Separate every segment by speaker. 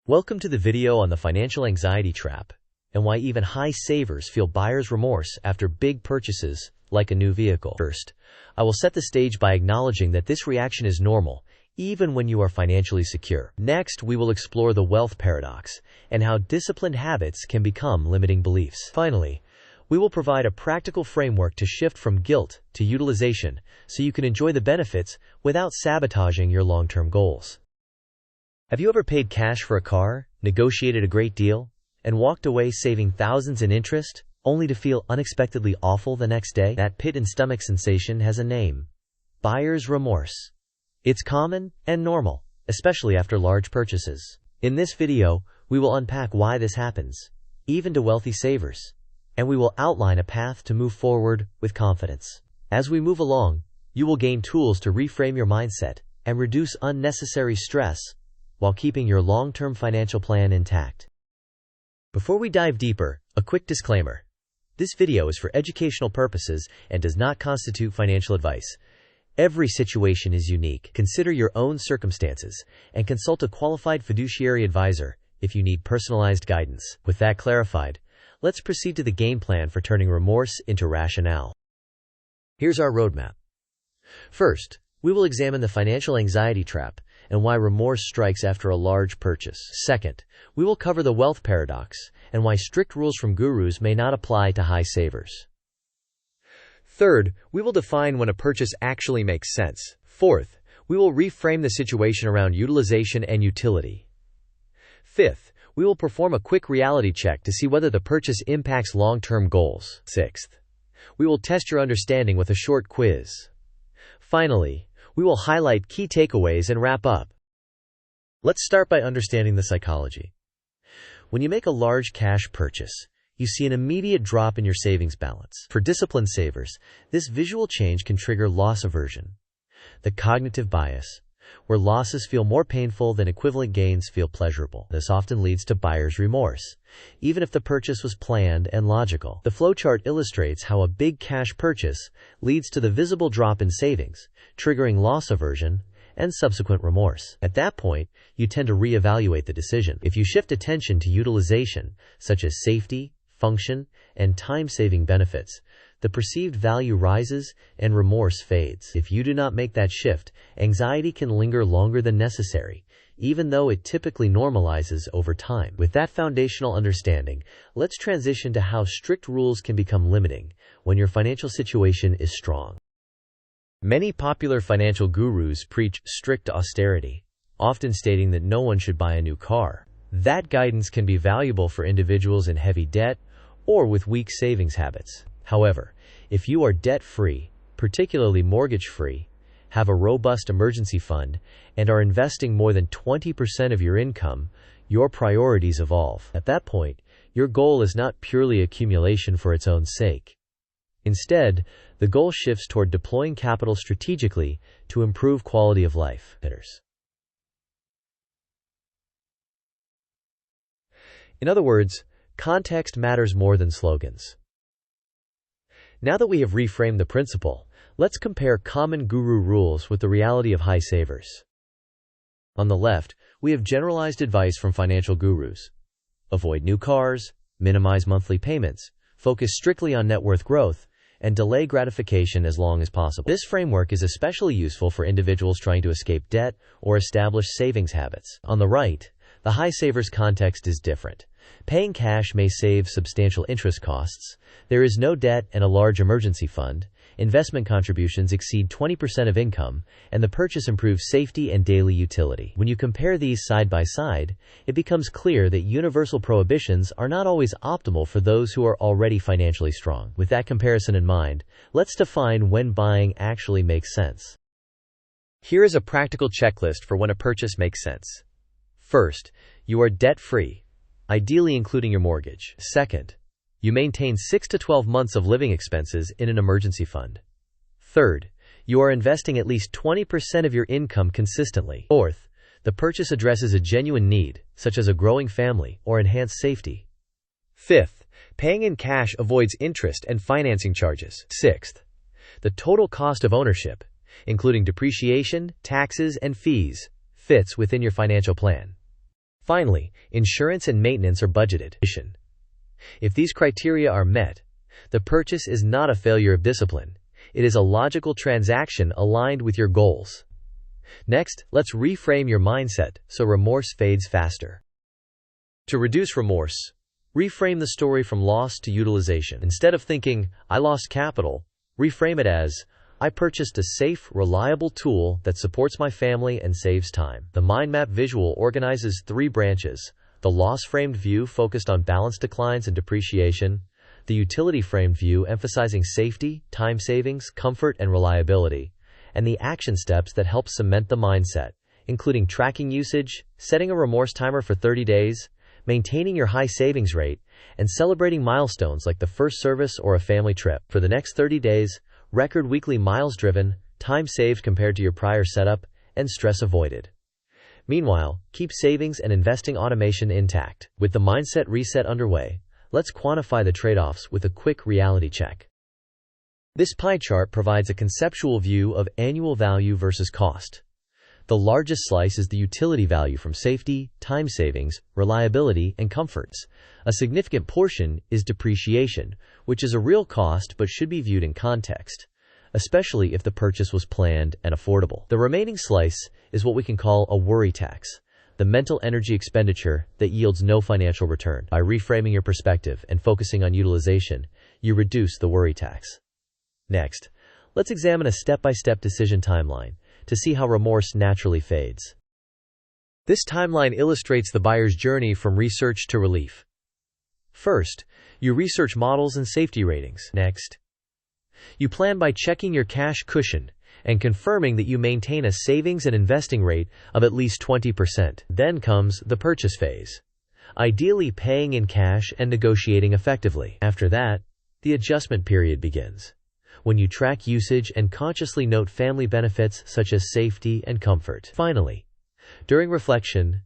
Speaker 1: Welcome to the video on the financial anxiety trap and why even high savers feel buyer's remorse after big purchases like a new vehicle. First, I will set the stage by acknowledging that this reaction is normal, even when you are financially secure. Next, we will explore the wealth paradox and how disciplined habits can become limiting beliefs. Finally, we will provide a practical framework to shift from guilt to utilization so you can enjoy the benefits without sabotaging your long-term goals. Have you ever paid cash for a car, negotiated a great deal, and walked away saving thousands in interest, only to feel unexpectedly awful the next day? That pit-in-stomach sensation has a name: buyer's remorse. It's common and normal, especially after large purchases. In this video, we will unpack why this happens, even to wealthy savers, and we will outline a path to move forward with confidence. As we move along, you will gain tools to reframe your mindset and reduce unnecessary stress while keeping your long-term financial plan intact. Before we dive deeper, a quick disclaimer. This video is for educational purposes and does not constitute financial advice. Every situation is unique. Consider your own circumstances and consult a qualified fiduciary advisor if you need personalized guidance. With that clarified, let's proceed to the game plan for turning remorse into rationale. Here's our roadmap. First, we will examine the financial anxiety trap and why remorse strikes after a large purchase. Second, we will cover the wealth paradox and why strict rules from gurus may not apply to high savers. Third, we will define when a purchase actually makes sense. Fourth, we will reframe the situation around utilization and utility. Fifth, we will perform a quick reality check to see whether the purchase impacts long-term goals. Sixth, we will test your understanding with a short quiz. Finally, we will highlight key takeaways and wrap up. Let's start by understanding the psychology. When you make a large cash purchase, you see an immediate drop in your savings balance. For disciplined savers, this visual change can trigger loss aversion, the cognitive bias, where losses feel more painful than equivalent gains feel pleasurable. This often leads to buyer's remorse, even if the purchase was planned and logical. The flowchart illustrates how a big cash purchase leads to the visible drop in savings, triggering loss aversion and subsequent remorse. At that point, you tend to reevaluate the decision. If you shift attention to utilization, such as safety, function, and time-saving benefits, the perceived value rises and remorse fades. If you do not make that shift, anxiety can linger longer than necessary, even though it typically normalizes over time. With that foundational understanding, let's transition to how strict rules can become limiting when your financial situation is strong. Many popular financial gurus preach strict austerity, often stating that no one should buy a new car. That guidance can be valuable for individuals in heavy debt or with weak savings habits. However, if you are debt-free, particularly mortgage-free, have a robust emergency fund, and are investing more than 20% of your income, your priorities evolve. At that point, your goal is not purely accumulation for its own sake. Instead, the goal shifts toward deploying capital strategically to improve quality of life. In other words, context matters more than slogans. Now that we have reframed the principle, let's compare common guru rules with the reality of high savers. On the left, we have generalized advice from financial gurus. Avoid new cars, minimize monthly payments, focus strictly on net worth growth, and delay gratification as long as possible. This framework is especially useful for individuals trying to escape debt or establish savings habits. On the right, the high savers context is different. Paying cash may save substantial interest costs, there is no debt and a large emergency fund, investment contributions exceed 20% of income, and the purchase improves safety and daily utility. When you compare these side by side, it becomes clear that universal prohibitions are not always optimal for those who are already financially strong. With that comparison in mind, let's define when buying actually makes sense. Here is a practical checklist for when a purchase makes sense. First, you are debt-free, ideally including your mortgage. Second, you maintain 6 to 12 months of living expenses in an emergency fund. Third, you are investing at least 20% of your income consistently. Fourth, the purchase addresses a genuine need, such as a growing family or enhanced safety. Fifth, paying in cash avoids interest and financing charges. Sixth, the total cost of ownership, including depreciation, taxes, and fees, fits within your financial plan. Finally, insurance and maintenance are budgeted. If these criteria are met, the purchase is not a failure of discipline. It is a logical transaction aligned with your goals. Next, let's reframe your mindset so remorse fades faster. To reduce remorse, reframe the story from loss to utilization. Instead of thinking, "I lost capital," reframe it as, "I purchased a safe, reliable tool that supports my family and saves time." The mind map visual organizes 3 branches: the loss-framed view focused on balance declines and depreciation, the utility-framed view emphasizing safety, time savings, comfort, and reliability, and the action steps that help cement the mindset, including tracking usage, setting a remorse timer for 30 days, maintaining your high savings rate, and celebrating milestones like the first service or a family trip. For the next 30 days, record weekly miles driven, time saved compared to your prior setup, and stress avoided. Meanwhile, keep savings and investing automation intact. With the mindset reset underway, let's quantify the trade-offs with a quick reality check. This pie chart provides a conceptual view of annual value versus cost. The largest slice is the utility value from safety, time savings, reliability, and comforts. A significant portion is depreciation, which is a real cost but should be viewed in context, especially if the purchase was planned and affordable. The remaining slice is what we can call a worry tax, the mental energy expenditure that yields no financial return. By reframing your perspective and focusing on utilization, you reduce the worry tax. Next, let's examine a step-by-step decision timeline to see how remorse naturally fades. This timeline illustrates the buyer's journey from research to relief. First, you research models and safety ratings. Next, you plan by checking your cash cushion and confirming that you maintain a savings and investing rate of at least 20%. Then comes the purchase phase, ideally paying in cash and negotiating effectively. After that, the adjustment period begins, when you track usage and consciously note family benefits such as safety and comfort. Finally, during reflection,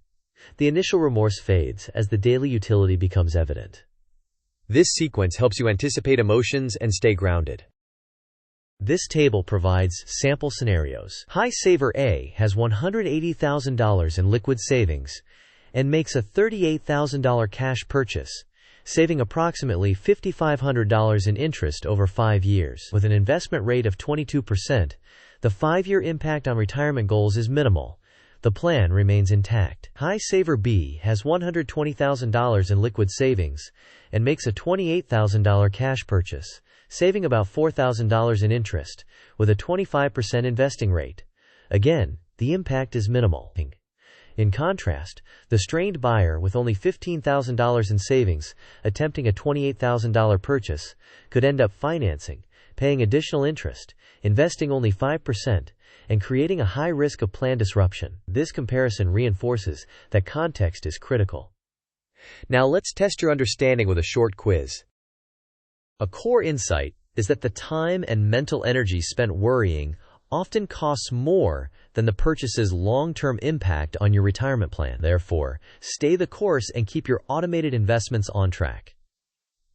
Speaker 1: the initial remorse fades as the daily utility becomes evident. This sequence helps you anticipate emotions and stay grounded. This table provides sample scenarios. High saver A has $180,000 in liquid savings and makes a $38,000 cash purchase, saving approximately $5,500 in interest over 5 years. With an investment rate of 22%, the 5-year impact on retirement goals is minimal. The plan remains intact. High saver B has $120,000 in liquid savings and makes a $28,000 cash purchase, saving about $4,000 in interest, with a 25% investing rate. Again, the impact is minimal. In contrast, the strained buyer with only $15,000 in savings, attempting a $28,000 purchase, could end up financing, paying additional interest, investing only 5%, and creating a high risk of plan disruption. This comparison reinforces that context is critical. Now let's test your understanding with a short quiz. A core insight is that the time and mental energy spent worrying often costs more than the purchase's long-term impact on your retirement plan. Therefore, stay the course and keep your automated investments on track.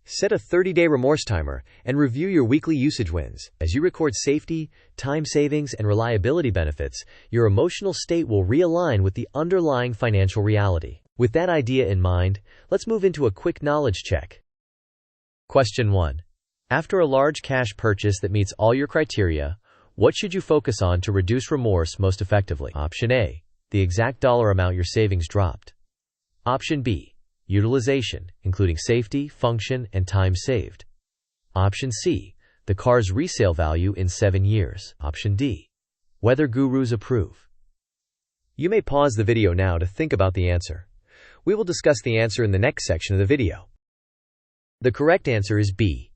Speaker 1: Set a 30-day remorse timer and review your weekly usage wins. As you record safety, time savings, and reliability benefits, your emotional state will realign with the underlying financial reality. With that idea in mind, let's move into a quick knowledge check. Question 1. After a large cash purchase that meets all your criteria, what should you focus on to reduce remorse most effectively? Option A, the exact dollar amount your savings dropped. Option B, utilization, including safety, function, and time saved. Option C, the car's resale value in 7 years. Option D, whether gurus approve. You may pause the video now to think about the answer. We will discuss the answer in the next section of the video. The correct answer is B.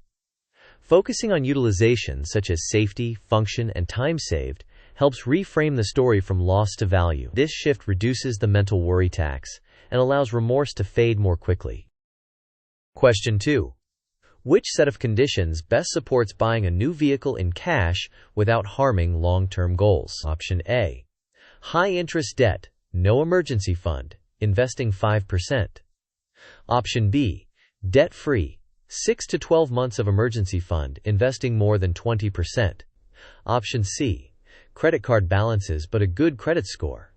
Speaker 1: Focusing on utilization such as safety, function, and time saved helps reframe the story from loss to value. This shift reduces the mental worry tax and allows remorse to fade more quickly. Question 2. Which set of conditions best supports buying a new vehicle in cash without harming long-term goals? Option A. High interest debt, no emergency fund, investing 5%. Option B. Debt-free, 6 to 12 months of emergency fund, investing more than 20%. Option C. Credit card balances but a good credit score.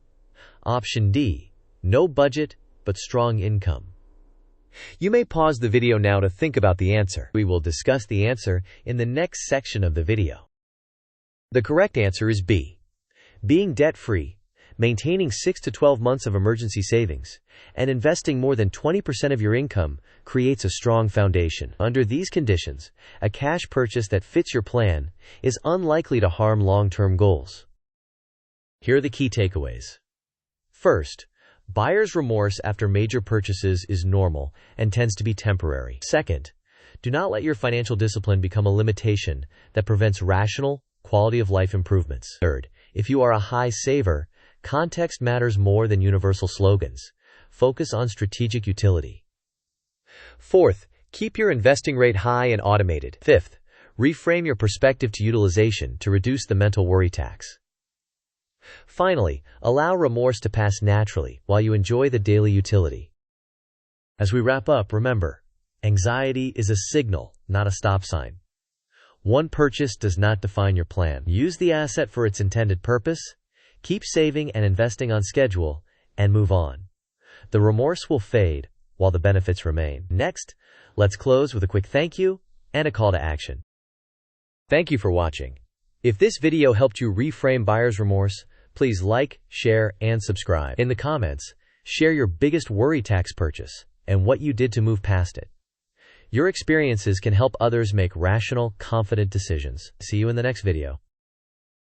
Speaker 1: Option D. No budget, but strong income. You may pause the video now to think about the answer. We will discuss the answer in the next section of the video. The correct answer is B. Being debt-free, maintaining 6 to 12 months of emergency savings, and investing more than 20% of your income creates a strong foundation. Under these conditions, a cash purchase that fits your plan is unlikely to harm long-term goals. Here are the key takeaways. First, buyer's remorse after major purchases is normal and tends to be temporary. Second, do not let your financial discipline become a limitation that prevents rational, quality of life improvements. Third, if you are a high saver, context matters more than universal slogans. Focus on strategic utility. Fourth, keep your investing rate high and automated. Fifth, reframe your perspective to utilization to reduce the mental worry tax. Finally, allow remorse to pass naturally while you enjoy the daily utility. As we wrap up, remember, anxiety is a signal, not a stop sign. One purchase does not define your plan. Use the asset for its intended purpose, keep saving and investing on schedule, and move on. The remorse will fade while the benefits remain. Next, let's close with a quick thank you and a call to action. Thank you for watching. If this video helped you reframe buyer's remorse, please like, share, and subscribe. In the comments, share your biggest worry tax purchase and what you did to move past it. Your experiences can help others make rational, confident decisions. See you in the next video.